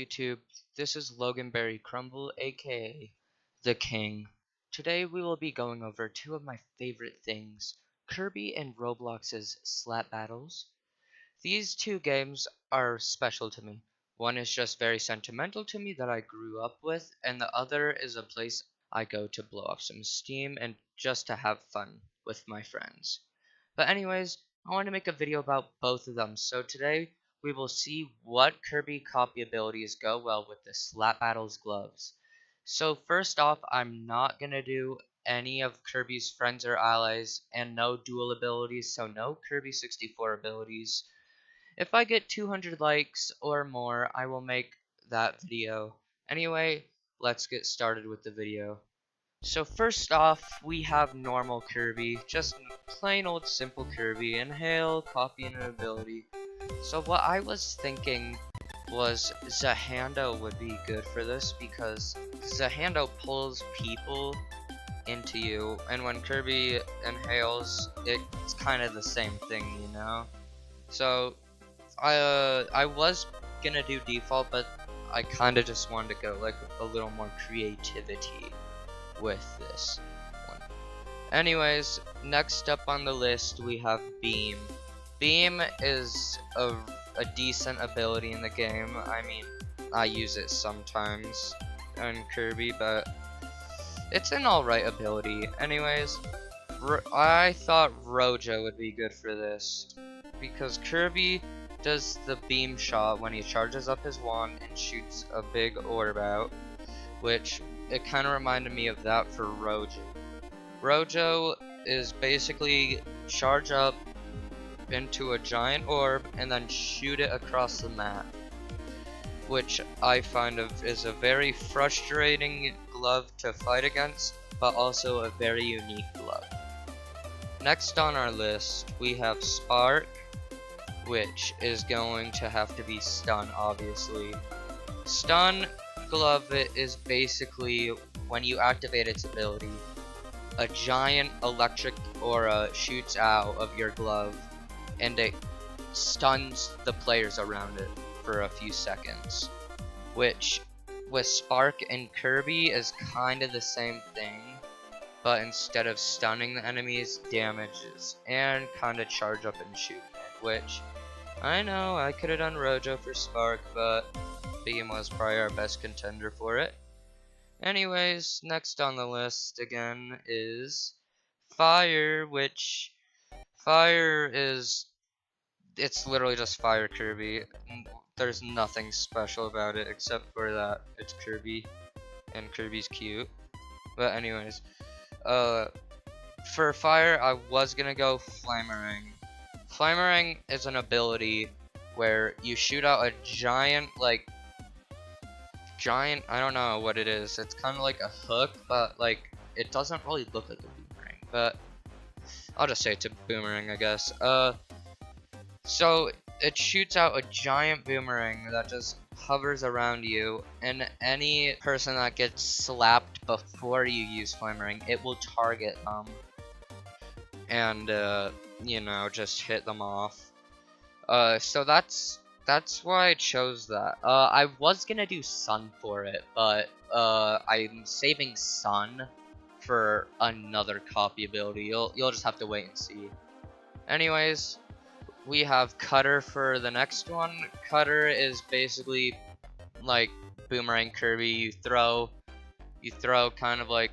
YouTube, this is Loganberry Crumble, aka The King. Today we will be going over two of my favorite things, Kirby and Roblox's Slap Battles. These two games are special to me. One is just very sentimental to me that I grew up with, and the other is a place I go to blow off some steam and just to have fun with my friends. But anyways, I want to make a video about both of them, so today we will see what Kirby copy abilities go well with the Slap Battles gloves. So first off, I'm not going to do any of Kirby's friends or allies and no dual abilities, so no Kirby 64 abilities. If I get 200 likes or more, I will make that video. Anyway, let's get started with the video. So first off, we have normal Kirby, just plain old simple Kirby. Inhale, copy an ability. So what I was thinking was Zahando would be good for this because Zahando pulls people into you, and when Kirby inhales, it's kind of the same thing, you know? So I was gonna do default, but I kind of just wanted to go like a little more creativity with this one. Anyways, next up on the list we have Beam. Beam is a decent ability in the game. I mean, I use it sometimes on Kirby, but it's an alright ability. Anyways, I thought Rojo would be good for this because Kirby does the beam shot when he charges up his wand and shoots a big orb out, which it kind of reminded me of that for Rojo. Rojo is basically charge up into a giant orb and then shoot it across the map, which I find is a very frustrating glove to fight against, but also a very unique glove. Next on our list we have Spark, which is going to have to be Stun, obviously. Stun glove is basically when you activate its ability, a giant electric aura shoots out of your glove and it stuns the players around it for a few seconds, which with Spark and Kirby is kind of the same thing, but instead of stunning the enemies, damages and kind of charge up and shoot it, which I know I could have done Rojo for Spark, but Beam was probably our best contender for it. Anyways, next on the list again is Fire, which Fire is, it's literally just Fire Kirby. There's nothing special about it except for that it's Kirby and Kirby's cute. But anyways, for Fire I was gonna go Flamerang. Flamerang is an ability where you shoot out a giant, I don't know what it is. It's kind of like a hook, but like it doesn't really look like a boomerang. But I'll just say it's a boomerang, I guess. So it shoots out a giant boomerang that just hovers around you, and any person that gets slapped before you use Flamerang, it will target them and you know, just hit them off. So that's why I chose that. I was gonna do Sun for it, but I'm saving Sun for another copy ability. You'll just have to wait and see. Anyways, we have Cutter for the next one. Cutter is basically like Boomerang Kirby. You throw kind of like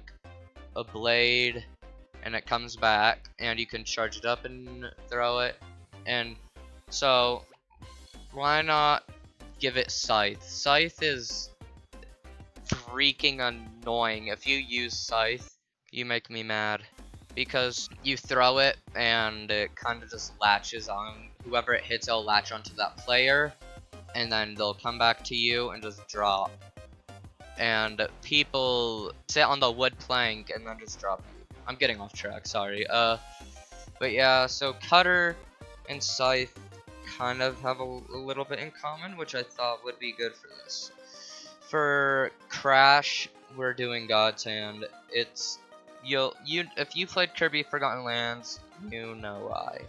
a blade, and it comes back, and you can charge it up and throw it. And so why not give it Scythe? Scythe is freaking annoying. If you use Scythe, you make me mad because you throw it and it kind of just latches on. Whoever it hits, it'll latch onto that player, and then they'll come back to you and just drop. And people sit on the wood plank and then just drop you. I'm getting off track, sorry. But yeah, so Cutter and Scythe kind of have a little bit in common, which I thought would be good for this. For Crash, we're doing God's Hand. It's if you played Kirby Forgotten Lands, you know why.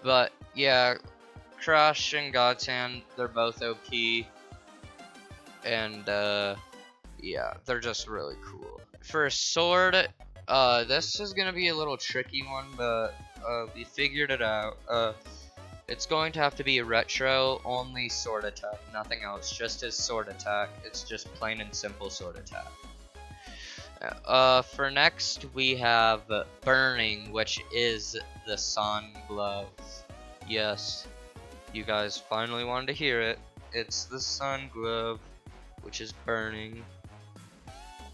But yeah, Crash and God's Hand, they're both OP. and yeah, they're just really cool. For a sword, this is gonna be a little tricky one, but we figured it out. It's going to have to be a retro, only sword attack, nothing else, just his sword attack. It's just plain and simple sword attack. For next, we have Burning, which is the Sun Glove. Yes, you guys finally wanted to hear it. It's the Sun Glove, which is Burning.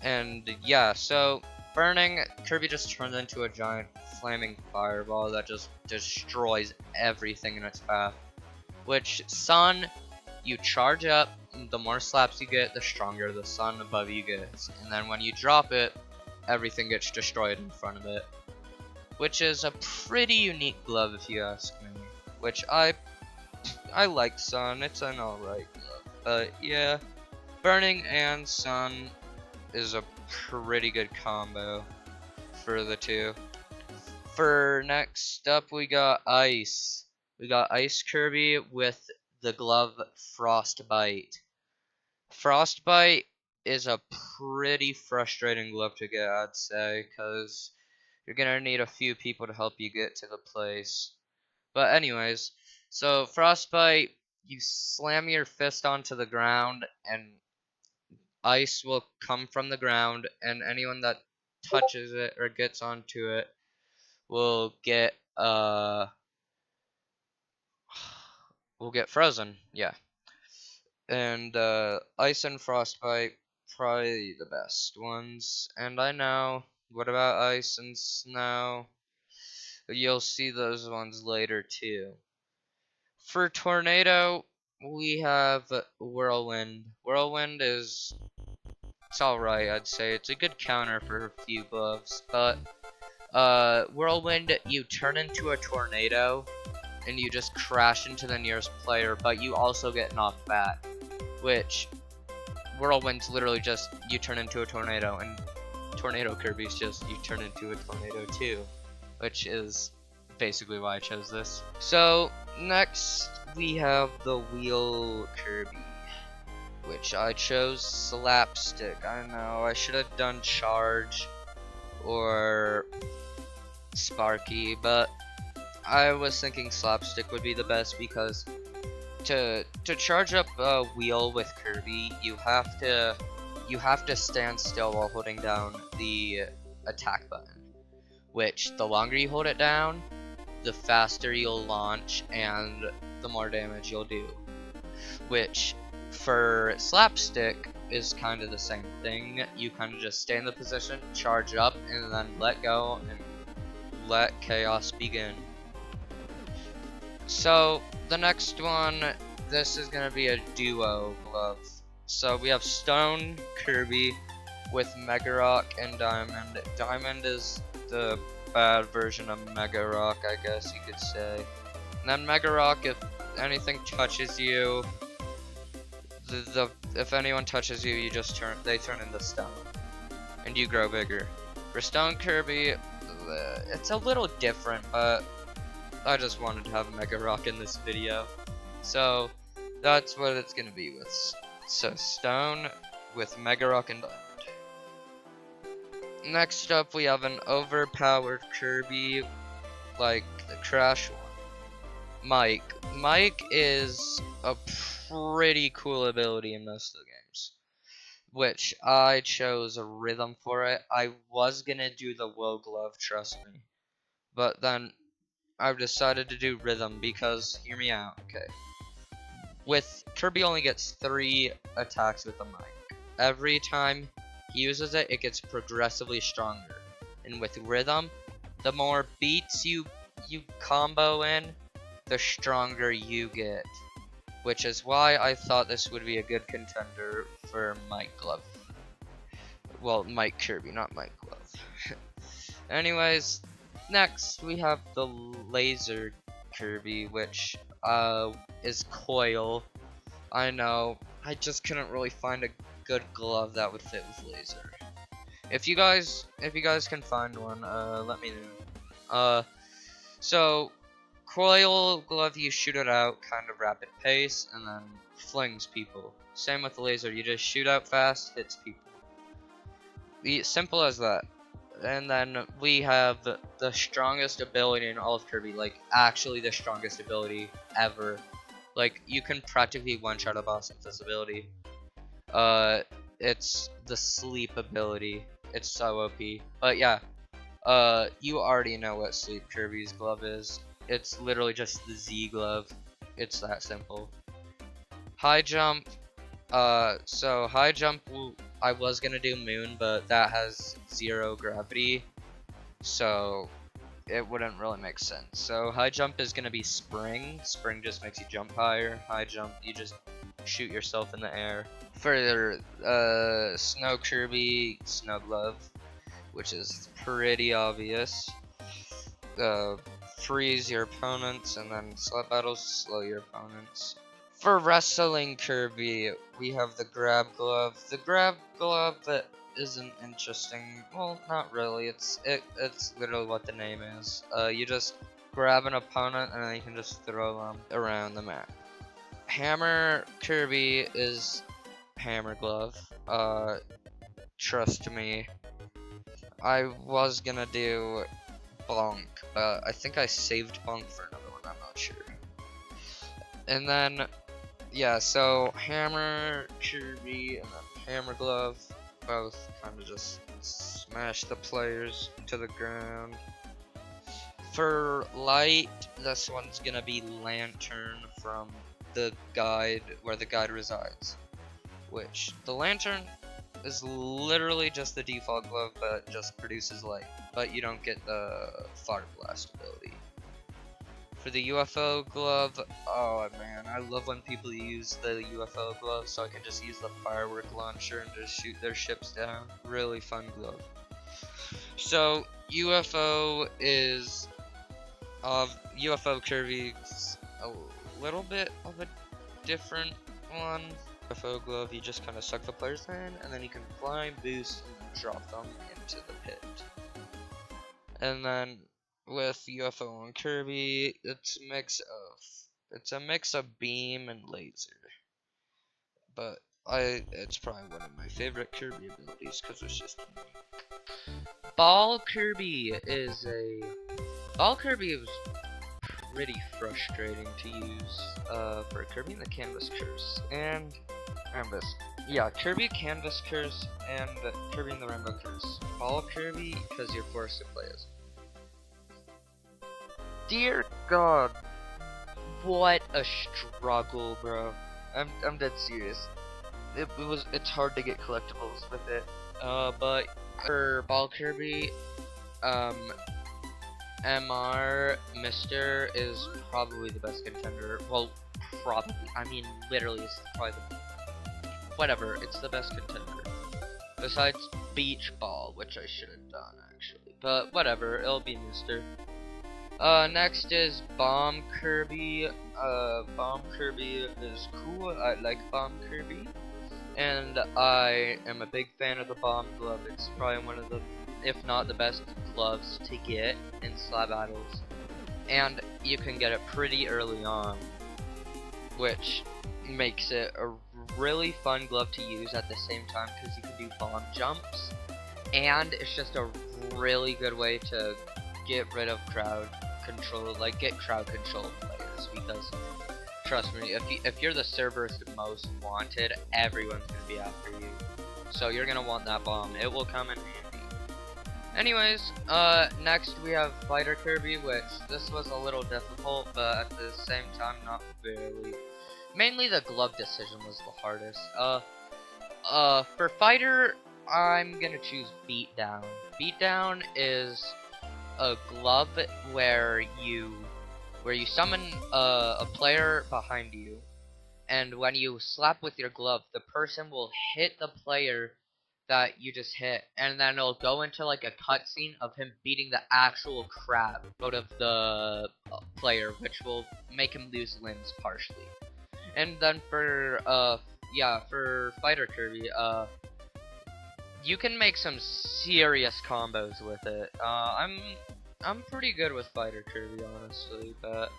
And yeah, so Burning, Kirby just turns into a giant flaming fireball that just destroys everything in its path. Which, Sun, you charge up, the more slaps you get, the stronger the sun above you gets. And then when you drop it, everything gets destroyed in front of it. Which is a pretty unique glove if you ask me. Which I like Sun, it's an alright glove. But yeah, Burning and Sun is a pretty good combo for the two. For next up, we got Ice. We got Ice Kirby with the glove Frostbite. Frostbite is a pretty frustrating glove to get, I'd say, because you're gonna need a few people to help you get to the place. But anyways, so Frostbite, you slam your fist onto the ground, and ice will come from the ground, and anyone that touches it or gets onto it will get will get frozen. Yeah. And ice and frostbite, probably the best ones. And I know, what about ice and snow? You'll see those ones later too. For tornado, we have whirlwind. Whirlwind is, it's alright, I'd say. It's a good counter for a few gloves, but whirlwind, you turn into a tornado and you just crash into the nearest player, but you also get knocked back. Which, whirlwind's literally just you turn into a tornado, and tornado Kirby's just you turn into a tornado too, which is basically why I chose this. So next we have the wheel Kirby, which I chose Slapstick. I know I should have done Charge or Sparky, but I was thinking Slapstick would be the best because to charge up a wheel with Kirby, you have to stand still while holding down the attack button. Which the longer you hold it down, the faster you'll launch and the more damage you'll do. Which for Slapstick is kind of the same thing. You kind of just stay in the position, charge up, and then let go and let chaos begin. So the next one, this is gonna be a duo glove. So we have Stone Kirby with Mega Rock and Diamond. Diamond is the bad version of Mega Rock, I guess you could say. And then Mega Rock, if anything touches you, if anyone touches you, you just they turn into stone, and you grow bigger. For Stone Kirby, it's a little different, but I just wanted to have Mega Rock in this video, so that's what it's gonna be with. So Stone with Mega Rock and Diamond. Next up, we have an overpowered Kirby, like the Crash one. Mike. Mike is a pretty cool ability in most of the games, which I chose a rhythm for it. I was gonna do the Will Glove, trust me, but then I've decided to do rhythm because, hear me out, okay. With Kirby only gets 3 attacks with the mic. Every time he uses it, it gets progressively stronger. And with rhythm, the more beats you combo in, the stronger you get. Which is why I thought this would be a good contender for Mike Glove. Well, Mike Kirby, not Mike Glove. Anyways, next we have the Laser Kirby, which is Coil. I know, I just couldn't really find a good glove that would fit with Laser. If you guys can find one, let me know. So Coil glove, you shoot it out kind of rapid pace and then flings people. Same with the laser, you just shoot out fast, hits people. Simple as that. And then we have the strongest ability in all of Kirby, like actually the strongest ability ever. Like you can practically one-shot a boss with this ability. It's the sleep ability. It's so OP. But yeah, you already know what Sleep Kirby's glove is. It's literally just the Z glove. It's that simple. High jump. So high jump, I was gonna do Moon, but that has 0 gravity, so it wouldn't really make sense. So high jump is gonna be Spring. Spring just makes you jump higher. High jump, you just shoot yourself in the air. For Snow Kirby, Snow Glove, which is pretty obvious. Freeze your opponents, and then Slap Battles, slow your opponents. For Wrestling Kirby, we have the Grab Glove. The Grab Glove isn't interesting. Well, not really. It's literally what the name is. You just grab an opponent and then you can just throw them around the map. Hammer Kirby is Hammer Glove. Trust me. I was gonna do Bonk, but I think I saved Bonk for another one. I'm not sure. And then, yeah, so Hammer Kirby and then Hammer Glove both kind of just smash the players to the ground. For Light, this one's gonna be Lantern from the guide, where the guide resides. Which, the Lantern is literally just the default glove, but just produces light. But you don't get the Fire Blast ability. For the UFO glove, oh man, I love when people use the UFO glove, so I can just use the firework launcher and just shoot their ships down. Really fun glove. So UFO is UFO Kirby's a little bit of a different one. UFO glove, you just kind of suck the players in, and then you can fly, boost, and drop them into the pit. And then with UFO and Kirby, it's a mix of beam and laser. But it's probably one of my favorite Kirby abilities because it's just unique. Ball Kirby is pretty frustrating to use for Kirby and the Canvas Curse and Kirby Canvas Curse and Kirby and the Rainbow Curse. Ball Kirby because you're forced to play as. Dear God, what a struggle, bro. I'm dead serious. It's hard to get collectibles with it. But for Ball Kirby, MR Mister is probably the best contender. Well, probably. I mean, literally, it's probably whatever. It's the best contender. Besides Beach Ball, which I should have done actually. But whatever, it'll be Mister. Next is Bomb Kirby. Bomb Kirby is cool. I like Bomb Kirby. And I am a big fan of the Bomb Glove. It's probably one of the, if not the best gloves to get in Slap Battles. And you can get it pretty early on, which makes it a really fun glove to use at the same time because you can do bomb jumps. And it's just a really good way to get rid of crowd control, like get crowd control players, because trust me, if you're the server's most wanted, everyone's gonna be after you. So you're gonna want that bomb. It will come in handy. Anyways, next we have Fighter Kirby, which this was a little difficult, but at the same time not really. Mainly the glove decision was the hardest. For Fighter, I'm gonna choose Beatdown. Beatdown is a glove where you summon a player behind you, and when you slap with your glove, the person will hit the player that you just hit, and then it'll go into like a cutscene of him beating the actual crap out of the player, which will make him lose limbs partially. And then for Fighter Kirby, you can make some serious combos with it. I'm pretty good with Fighter Kirby, honestly, but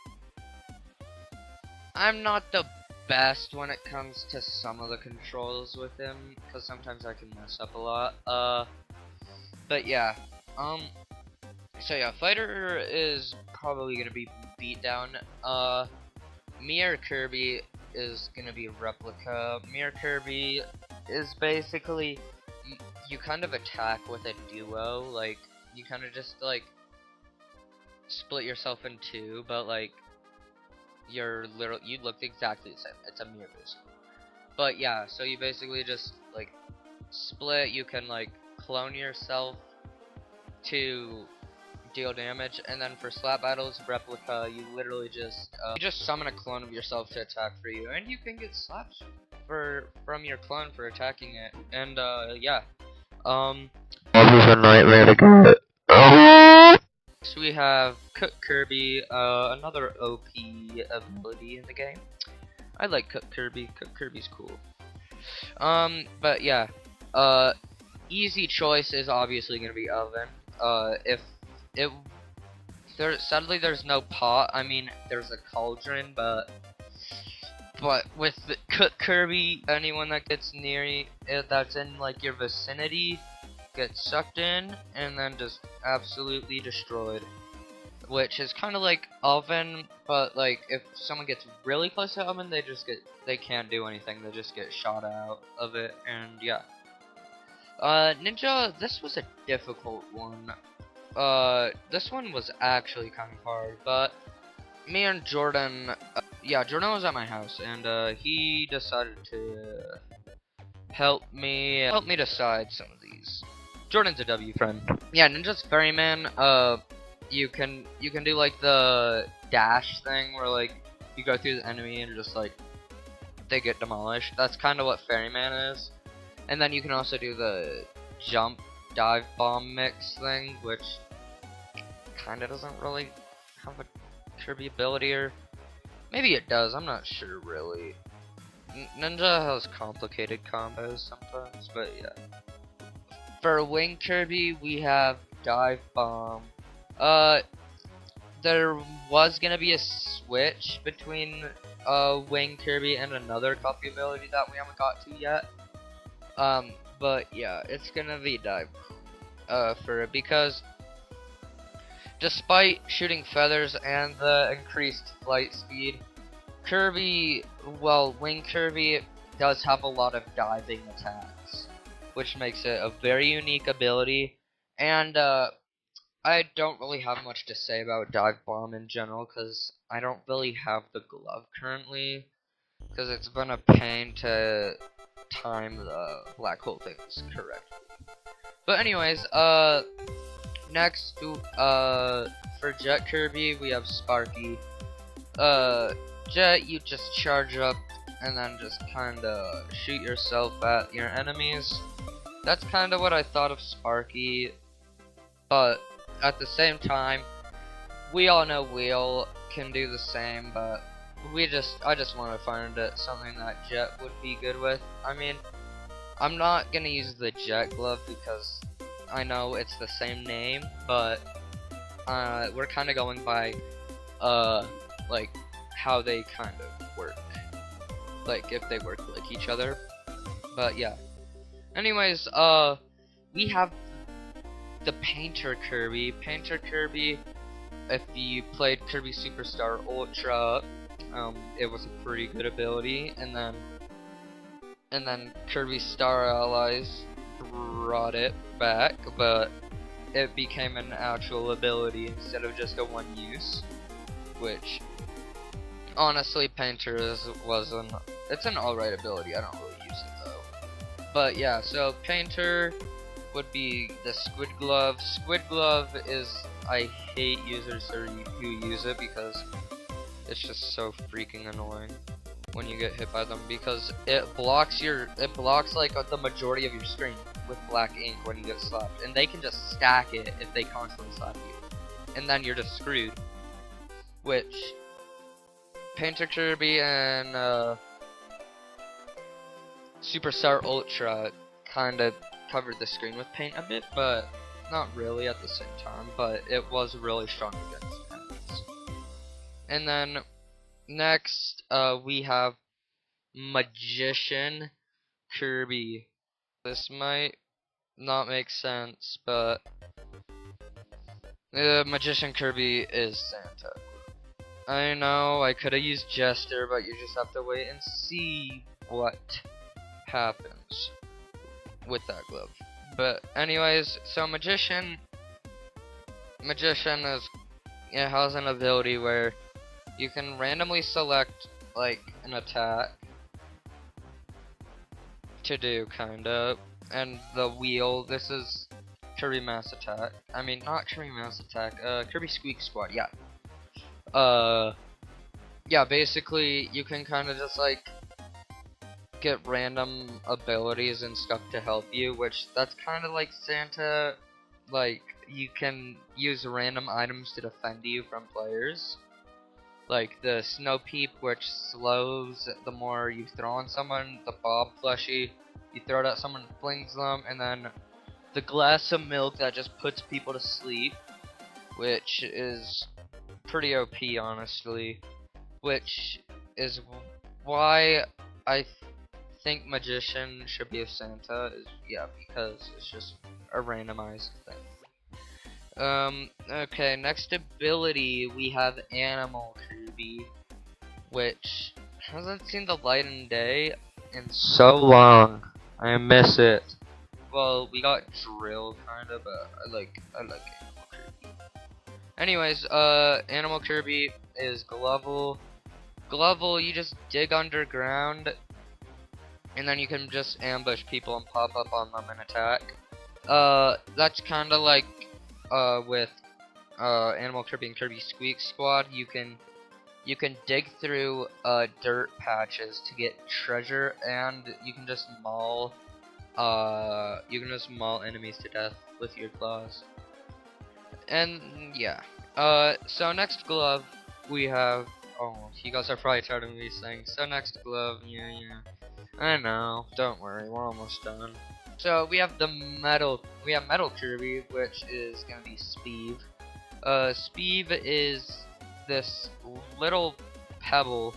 I'm not the best when it comes to some of the controls with him, because sometimes I can mess up a lot. But yeah, so yeah, Fighter is probably gonna be beat down. Mirror Kirby is gonna be a replica. Mirror Kirby is basically you kind of attack with a duo, like you kind of just like split yourself in two, but like you look exactly the same. It's a mirror basically. But yeah, so you basically just like split. You can like clone yourself to deal damage, and then for slap battles, replica, you literally just summon a clone of yourself to attack for you, and you can get slaps from your clone for attacking it. And yeah, this is a nightmare to get. So we have Cook Kirby, another OP ability in the game. I like Cook Kirby. Cook Kirby's cool. But yeah, easy choice is obviously gonna be Oven. If it sadly there's no pot. I mean, there's a cauldron, but with the Cook Kirby, anyone that gets near you, that's in like your vicinity, gets sucked in and then just absolutely destroyed. Which is kind of like Oven, but like if someone gets really close to Oven, they can't do anything. They just get shot out of it, and yeah. Ninja, this was a difficult one. This one was actually kind of hard, but me and Jordan, yeah, Jordan was at my house, and he decided to help me decide some of these. Jordan's a W friend. Yeah, Ninja's Ferryman, you can do like the dash thing where like you go through the enemy and just like they get demolished. That's kind of what Ferryman is. And then you can also do the jump dive bomb mix thing, which kind of doesn't really have a Kirby ability, or maybe it does, I'm not sure really. Ninja has complicated combos sometimes, but yeah. For Wing Kirby, we have dive bomb. There was gonna be a switch between Wing Kirby and another copy ability that we haven't got to yet. But yeah, it's gonna be dive for it, because despite shooting feathers and the increased flight speed, Wing Kirby does have a lot of diving attacks, which makes it a very unique ability. And I don't really have much to say about Dive Bomb in general, because I don't really have the glove currently, because it's been a pain to time the black hole things correctly. But anyways, next, for Jet Kirby, we have Sparky. Jet, you just charge up and then just kinda shoot yourself at your enemies. That's kinda what I thought of Sparky, but at the same time, we all know Wheel can do the same, but I just want to find something that Jet would be good with. I mean, I'm not gonna use the Jet glove because I know it's the same name, but we're kind of going by like how they kind of work, like if they work like each other. But yeah. Anyways, we have the Painter Kirby. Painter Kirby, if you played Kirby Superstar Ultra, it was a pretty good ability, and then Kirby Star Allies brought it back, but it became an actual ability instead of just a one use, which honestly Painter it's an alright ability. I don't really use it though. But yeah, so Painter would be the Squid Glove. Squid Glove is, I hate users who use it because it's just so freaking annoying when you get hit by them, because it blocks like the majority of your screen with black ink when you get slapped, and they can just stack it if they constantly slap you, and then you're just screwed. Which Painter Kirby and Superstar Ultra kinda covered the screen with paint a bit, but not really at the same time, but it was really strong against enemies. And then next, we have Magician Kirby. This might not make sense, but Magician Kirby is Santa. I know, I could have used Jester, but you just have to wait and see what happens with that glove. But anyways, so Magician is, it has an ability where you can randomly select like an attack to do, kinda, and the wheel. This is Kirby Mass Attack. I mean, not Kirby Mass Attack. Kirby Squeak Squad. Yeah. Yeah. Basically, you can kind of just like get random abilities and stuff to help you, which that's kind of like Santa. Like, you can use random items to defend you from players. Like the Snow Peep, which slows the more you throw on someone. The Bob Plushie, you throw it at someone, flings them. And then the Glass of Milk that just puts people to sleep, which is pretty OP, honestly. Which is why I think Magician should be a Santa. Yeah, because it's just a randomized thing. Okay, next ability we have Animal Kirby, which hasn't seen the light of day in so long. I miss it. Well, we got Drill kinda, but I like Animal Kirby. Anyways, Animal Kirby is Glovel. Glovel, you just dig underground, and then you can just ambush people and pop up on them and attack. That's kinda like with Animal Kirby and Kirby Squeak Squad. You can dig through dirt patches to get treasure, and you can just maul enemies to death with your claws. And yeah. So next glove we have, oh, you guys are probably tired of me saying so next glove. Yeah, I know, don't worry, we're almost done. So we have Metal Kirby, which is gonna be Speeve. Speeve is this little pebble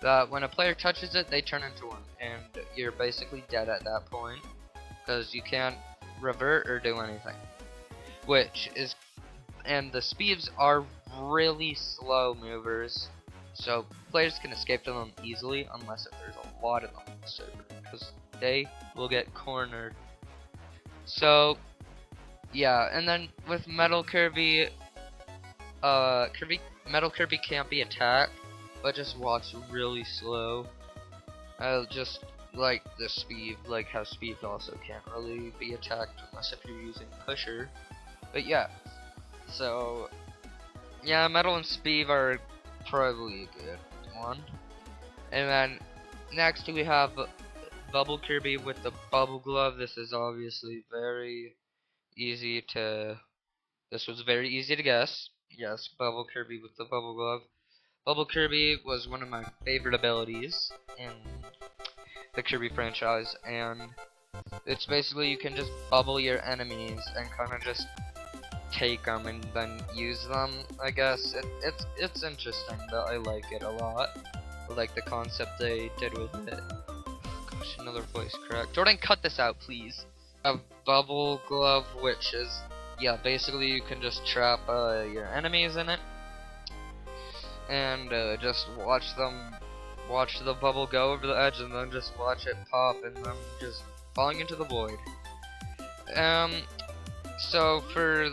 that when a player touches it, they turn into one, and you're basically dead at that point because you can't revert or do anything. And the Speeves are really slow movers, so players can escape to them easily unless if there's a lot of them on the server, because they will get cornered. So yeah, and then with Metal Kirby, Metal Kirby can't be attacked, but just walks really slow. Just like the Speed, like how Speed also can't really be attacked unless if you're using Pusher. But yeah, so yeah, Metal and Speed are probably a good one. And then next we have Bubble Kirby with the Bubble Glove. This is obviously very easy to. This was very easy to guess. Yes, Bubble Kirby with the Bubble Glove. Bubble Kirby was one of my favorite abilities in the Kirby franchise, and it's basically you can just bubble your enemies and kind of just take them and then use them. I guess it's interesting, but I like it a lot. I like the concept they did with it. Gosh, another voice crack. Jordan, cut this out, please. A Bubble Glove, which is, yeah, basically you can just trap your enemies in it, and just watch the bubble go over the edge, and then just watch it pop, and then just falling into the void. So for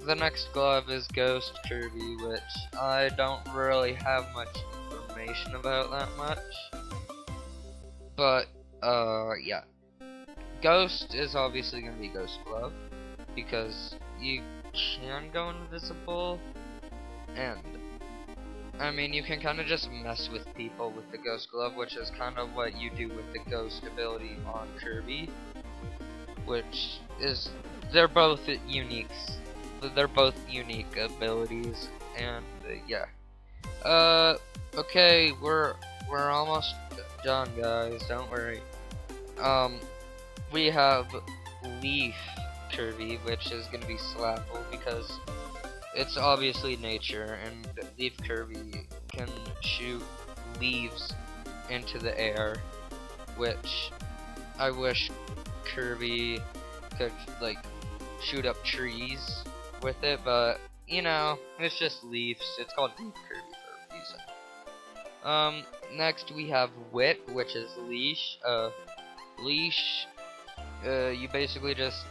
the next glove is Ghost Kirby, which I don't really have much information about that much, but yeah, Ghost is obviously gonna be Ghost Glove because you can go invisible, and I mean you can kind of just mess with people with the Ghost Glove, which is kind of what you do with the Ghost ability on Kirby, which is they're both unique abilities, and yeah. Okay, we're almost done, guys. Don't worry. We have Leaf Kirby, which is gonna be Slapple because it's obviously nature, and Leaf Kirby can shoot leaves into the air, which I wish Kirby could like shoot up trees with it, but you know, it's just leaves. It's called Leaf Kirby for a reason. Next we have Whip, which is Leash. Leash, you basically just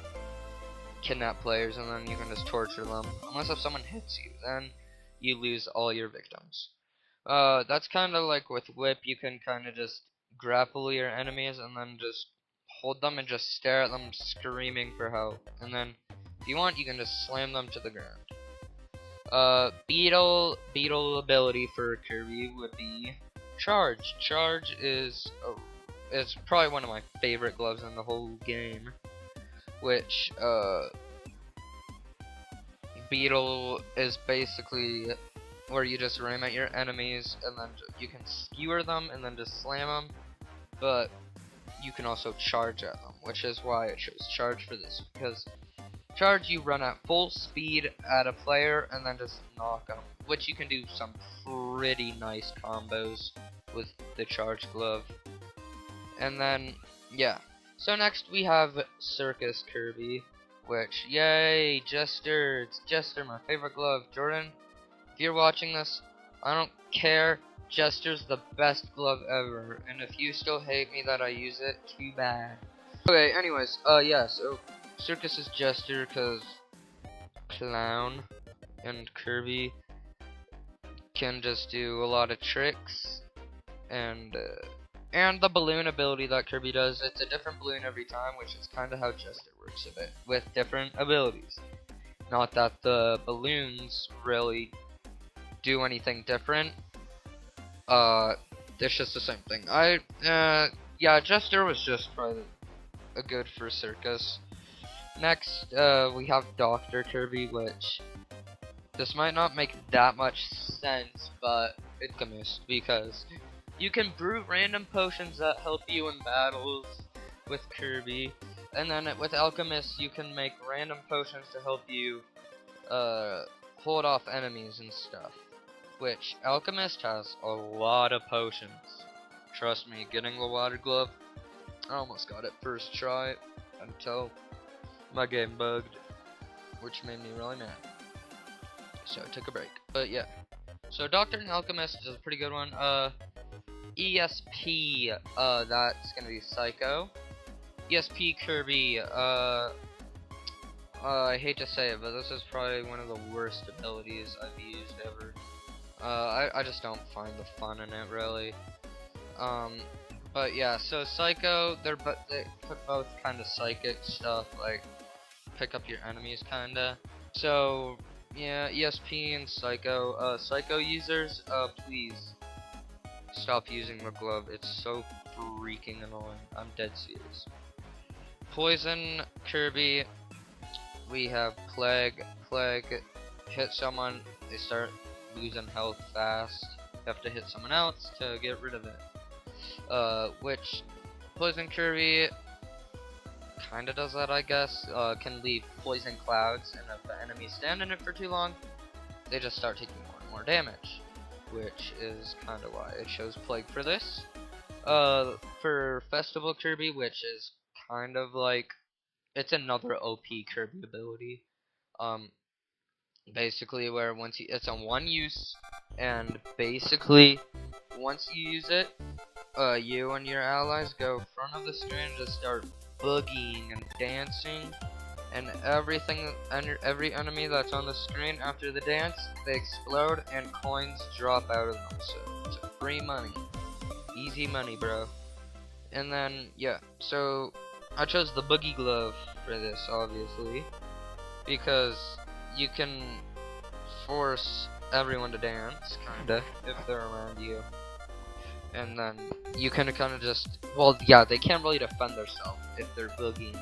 kidnap players and then you can just torture them. Unless if someone hits you, then you lose all your victims. That's kind of like with Whip, you can kind of just grapple your enemies and then just hold them and just stare at them screaming for help. And then, if you want, you can just slam them to the ground. Beetle ability for Kirby would be Charge. Charge is probably one of my favorite gloves in the whole game. Which, Beetle is basically where you just ram at your enemies and then you can skewer them and then just slam them, but you can also charge at them, which is why I chose Charge for this, because Charge you run at full speed at a player and then just knock them, which you can do some pretty nice combos with the Charge glove. And then, yeah. So next we have Circus Kirby, which, yay, Jester, it's Jester, my favorite glove. Jordan, if you're watching this, I don't care, Jester's the best glove ever, and if you still hate me that I use it, too bad. Okay, anyways, yeah, so Circus is Jester, cause Clown and Kirby can just do a lot of tricks, and the balloon ability that Kirby does, it's a different balloon every time, which is kinda how Jester works a bit, with different abilities. Not that the balloons really do anything different. It's just the same thing. Yeah, Jester was just probably a good for Circus. Next, we have Dr. Kirby, which this might not make that much sense, but it's a miss because you can brew random potions that help you in battles with Kirby, and then with Alchemist you can make random potions to help you hold off enemies and stuff. Which Alchemist has a lot of potions. Trust me, getting the water glove, I almost got it first try until my game bugged, which made me really mad. So I took a break. But yeah. So Doctor and Alchemist is a pretty good one. ESP, that's gonna be Psycho. ESP Kirby, I hate to say it, but this is probably one of the worst abilities I've used ever. I just don't find the fun in it, really. But yeah, so Psycho, they both kind of psychic stuff, like pick up your enemies, kinda. So yeah, ESP and Psycho. Psycho users, please stop using the glove. It's so freaking annoying. I'm dead serious. Poison Kirby, we have Plague. Plague, hit someone, they start losing health fast. You have to hit someone else to get rid of it. Which Poison Kirby kinda does that, I guess. Can leave poison clouds, and if the enemies stand in it for too long, they just start taking more and more damage. Which is kinda why I chose Plague for this. For Festival Kirby, which is kind of like, it's another OP Kirby ability. Basically where it's on one use, and basically once you use it, you and your allies go in front of the screen and just start boogieing and dancing, and every enemy that's on the screen after the dance, they explode and coins drop out of them. So it's free money, easy money, bro. And then yeah, so I chose the Boogie Glove for this, obviously, because you can force everyone to dance, kinda, if they're around you. And then you can kinda just, well, yeah, they can't really defend themselves if they're boogieing.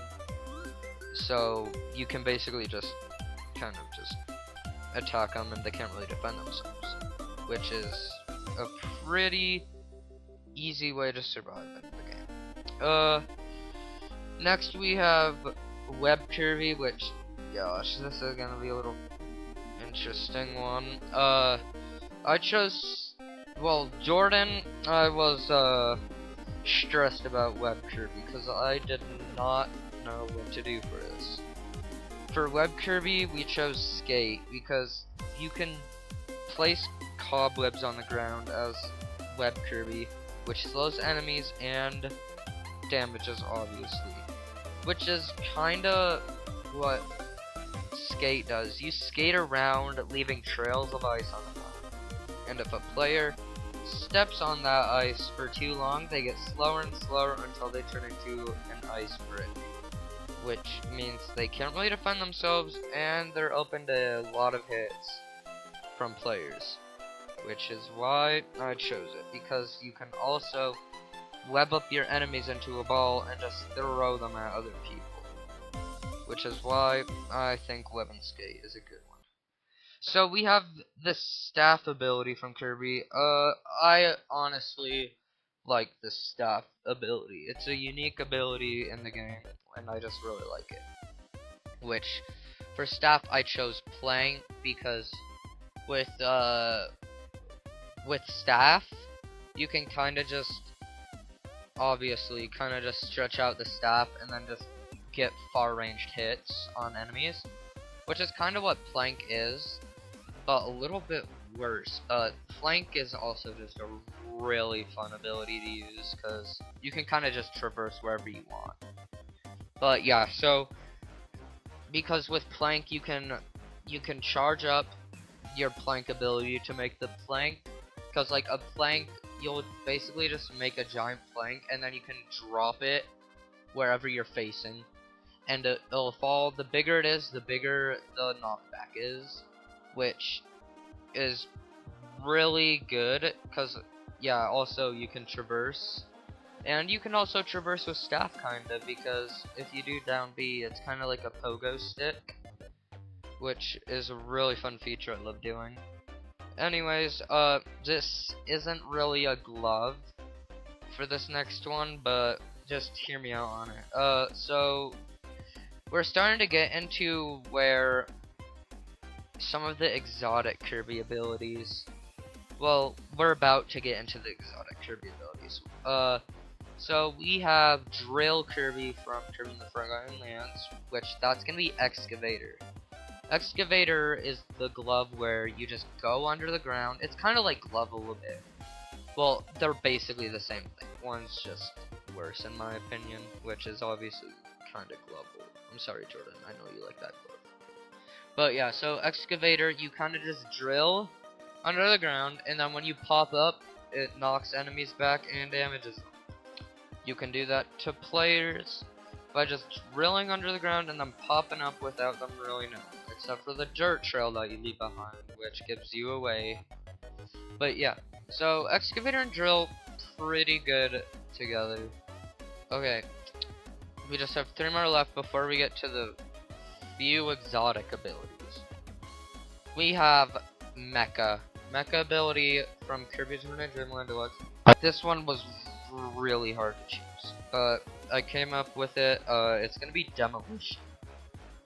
So you can basically just kind of just attack them and they can't really defend themselves. Which is a pretty easy way to survive in the game. Next we have Web Kirby, which, gosh, this is gonna be a little interesting one. I chose, well, Jordan. I was stressed about Web Kirby because I did not know what to do for this. For Web Kirby, we chose Skate because you can place cobwebs on the ground as Web Kirby, which slows enemies and damages, obviously. Which is kinda what Skate does. You skate around, leaving trails of ice on the ground. And if a player steps on that ice for too long, they get slower and slower until they turn into an ice brick. Which means they can't really defend themselves, and they're open to a lot of hits from players. Which is why I chose it, because you can also web up your enemies into a ball and just throw them at other people. Which is why I think Web and Skate is a good one. So we have the staff ability from Kirby. I honestly like the staff ability. It's a unique ability in the game, and I just really like it. Which, for staff, I chose Plank because with staff, you can kinda just, obviously, kinda just stretch out the staff and then just get far-ranged hits on enemies, which is kinda what Plank is, but a little bit worse. Flank is also just a really fun ability to use because you can kind of just traverse wherever you want. But yeah, so because with Plank you can charge up your Plank ability to make the plank, because like a plank, you'll basically just make a giant plank and then you can drop it wherever you're facing, and it'll fall. The bigger it is, the bigger the knockback is, which is really good because, yeah, also you can traverse, and you can also traverse with staff kinda, because if you do down B, it's kinda like a pogo stick, which is a really fun feature I love doing. Anyways, this isn't really a glove for this next one, but just hear me out on it. So we're starting to get into where some of the exotic Kirby abilities, well, we're about to get into the exotic Kirby abilities. So we have Drill Kirby from Kirby and the Forgotten Lands, which that's gonna be Excavator. Excavator is the glove where you just go under the ground. It's kind of like Glove a little bit. Well, they're basically the same thing. One's just worse in my opinion, which is obviously kind of Glove. I'm sorry, Jordan, I know you like that glove. But yeah, so Excavator, you kind of just drill under the ground, and then when you pop up, it knocks enemies back and damages them. You can do that to players by just drilling under the ground and then popping up without them really knowing, except for the dirt trail that you leave behind, which gives you away. But yeah, so Excavator and Drill, pretty good together. Okay, we just have 3 more left before we get to the few exotic abilities. We have Mecha. Mecha ability from Kirby's Dreamland Deluxe. This one was really hard to choose, but I came up with it. It's gonna be Demolition.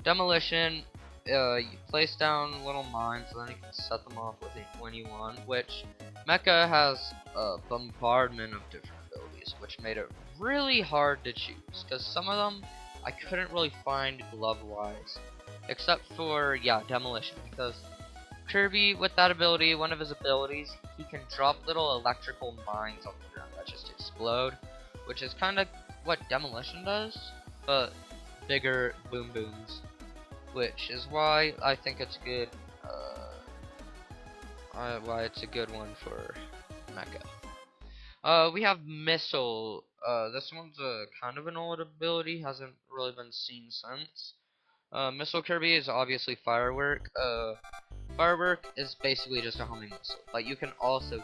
Demolition, you place down little mines, and then you can set them off with it when you want, which Mecha has a bombardment of different abilities, which made it really hard to choose, because some of them I couldn't really find glove-wise, except for, yeah, Demolition, because Kirby, with that ability, one of his abilities, he can drop little electrical mines on the ground that just explode, which is kind of what Demolition does, but bigger boom booms, which is why I think it's good, why it's a good one for Mecha. We have Missile. This one's kind of an old ability, hasn't really been seen since. Missile Kirby is obviously Firework. Firework is basically just a homing missile, but you can also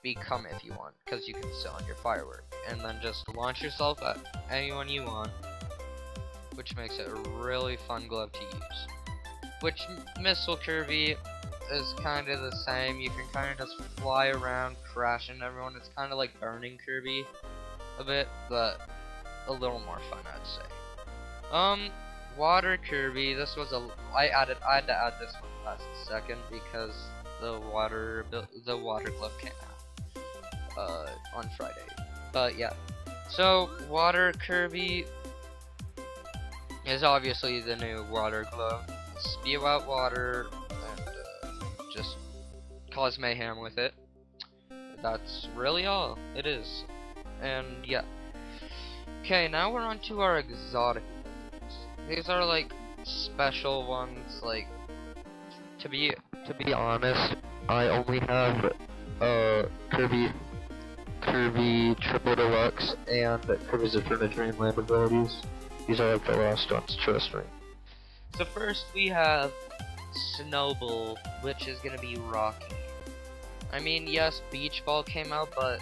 become it if you want, because you can sit on your Firework, and then just launch yourself at anyone you want, which makes it a really fun glove to use. Which Missile Kirby is kind of the same. You can kind of just fly around, crash into everyone. It's kind of like Burning Kirby a bit, but a little more fun, I'd say. Um, Water Kirby. This was I had to add this one last second because the water glove came out on Friday. But yeah, so Water Kirby is obviously the new water glove. Spew out water and just cause mayhem with it. That's really all it is. And yeah. Okay, now we're on to our exotic ones. These are like special ones. Like to be honest, I only have Kirby Triple Deluxe and Kirby's Eternal Dreamland abilities. These are like the last ones, trust me. So first we have Snowball, which is gonna be Rocky. I mean, yes, Beach Ball came out, but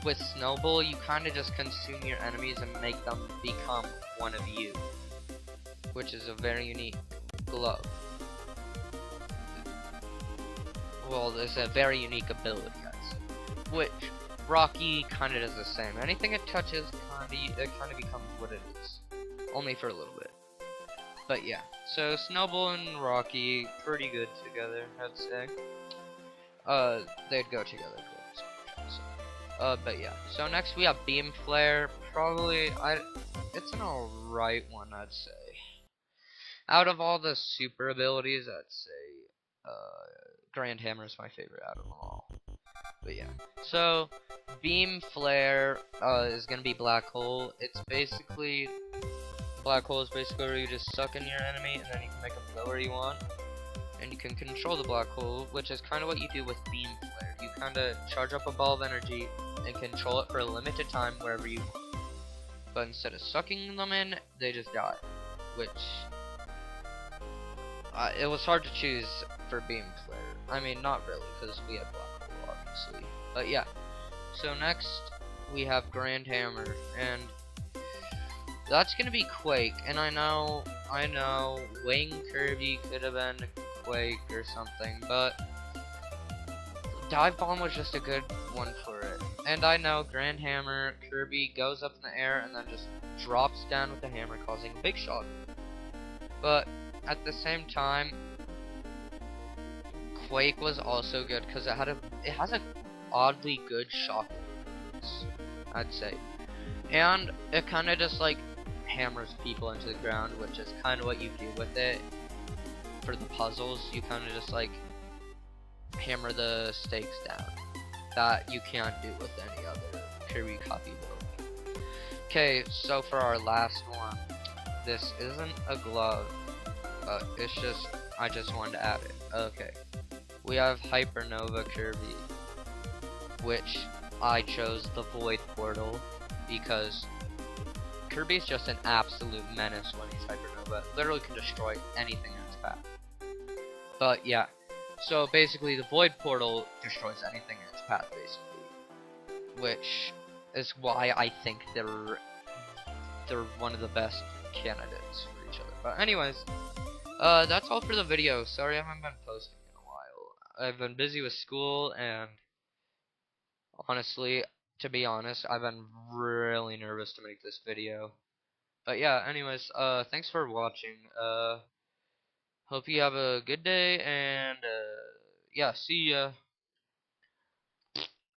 with Snowball, you kind of just consume your enemies and make them become one of you, which is a very unique glove. Well, there's a very unique ability, I'd say, which Rocky kind of does the same. Anything it touches, it kind of becomes what it is, only for a little bit. But yeah, so Snowball and Rocky, pretty good together, I'd say. They'd go together. But yeah. So next we have Beam Flare. Probably, it's an alright one, I'd say. Out of all the super abilities, I'd say, Grand Hammer is my favorite out of them all. But yeah. So, Beam Flare, is gonna be Black Hole. Black Hole is basically where you just suck in your enemy, and then you can make them go where you want. And you can control the Black Hole, which is kind of what you do with Beam Flare. You kind of charge up a ball of energy and control it for a limited time wherever you want. But instead of sucking them in, they just die. Which, it was hard to choose for Beam Flare. I mean, not really, because we had Black Hole, obviously. But yeah. So next, we have Grand Hammer, and that's gonna be Quake. And I know, Wing Kirby could have been Quake or something, but Dive Bomb was just a good one for it. And I know Grand Hammer, Kirby goes up in the air and then just drops down with the hammer, causing a big shock. But at the same time, Quake was also good because it has a oddly good shock, I'd say. And it kind of just like hammers people into the ground, which is kind of what you do with it for the puzzles. You kind of just like hammer the stakes down that you can't do with any other Kirby copy build. Okay, so for our last one, this isn't a glove, it's just, I just wanted to add it. Okay, we have Hypernova Kirby, which I chose the Void Portal because Kirby's just an absolute menace when he's Hypernova. Literally can destroy anything in his path. But yeah, so basically the Void Portal destroys anything in its path, basically. Which is why I think they're one of the best candidates for each other. But anyways, that's all for the video. Sorry I haven't been posting in a while. I've been busy with school, and honestly, to be honest, I've been really nervous to make this video. But yeah, anyways, thanks for watching. Hope you have a good day, and yeah, see ya.